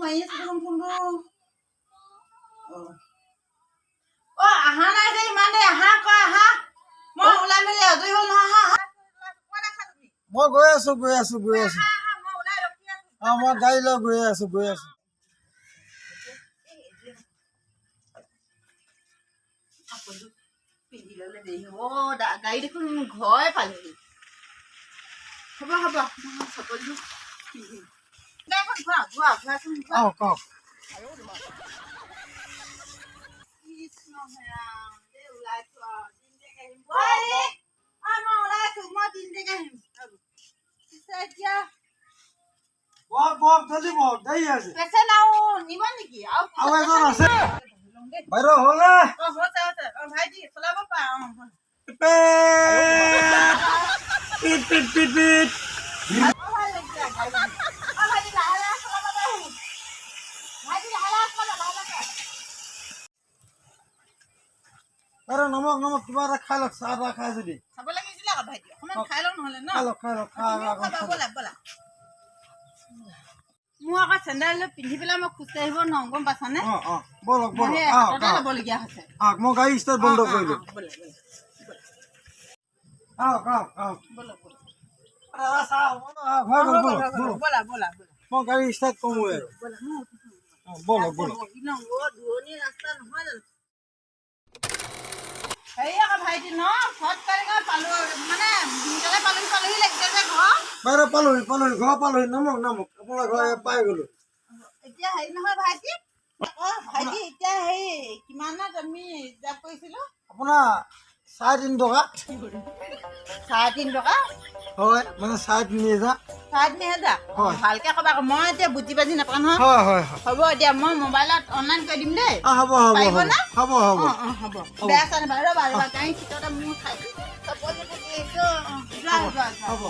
মাৰি আছো দেখোন ফোনটো আহা নাই যে ইমান দেৰি আহা কয় আহা মই ওলাই মেলি আজৰি হ'ল নহয় আহা মই গৈ আছো মই গাড়ী লৈ গৈ আছো পিন্ধি ললে দেৰি হ'ব গাড়ী দেখোন ঘৰে পালেহি হ'ব চকলিটো পিন্ধিম কওক জলদি বল দেৰি আছে নিব নেকি আৰু এজন আছে বাইদেউ হ'লে ভাইটি চলাব পাৰা পিট পিট পিট পিট আরে নমক কিবা এটা খাই লওক চাহ এটা খাই যদি খাব লাগিছিলে আকৌ ভাইটি অকণমান খাই লওঁ নহ'লে ন খাই লওক ব'লা মোৰ আকৌ চেণ্ডেল পিন্ধি পেলাই মই খোজকাঢ়ি আহিব নোৱাৰো গম পাইছানে বলক ল'বলগীয়া হৈছে মই গাড়ী ষ্টাৰ্ট বন্ধ কৰিলো মই গাড়ী ষ্টাৰ্ট কৰোঁ বলক দূৰণি ৰাস্তা নহয় জানো হেৰি আকৌ ভাইটি ন পালো মানে সোনকালে পালোহি লাগিছে যে ঘৰ বাইদেউ পালোহি ঘৰ পালোহি নমক আপোনাৰ ঘৰ পাই গলো এতিয়া হেৰি নহয় ভাইটি ভাইটি এতিয়া হেৰি কিমানত আমি ৰিজাৰ্ভ কৰিছিলো আপোনাৰ 3.5 টকা 3.5 টকা হয় মানে 3.5 3.5 ভালকে কবা আকৌ মই এতিয়া বুজি বাজি নাপাওঁ নহয় হয় হ'ব এতিয়া মই মোবাইলত অনলাইন কৰি দিম দেই হ'ব বেয়া চাই নাপায় ৰ'বা গাড়ী ভিতৰতে মোৰ খাই হ'ব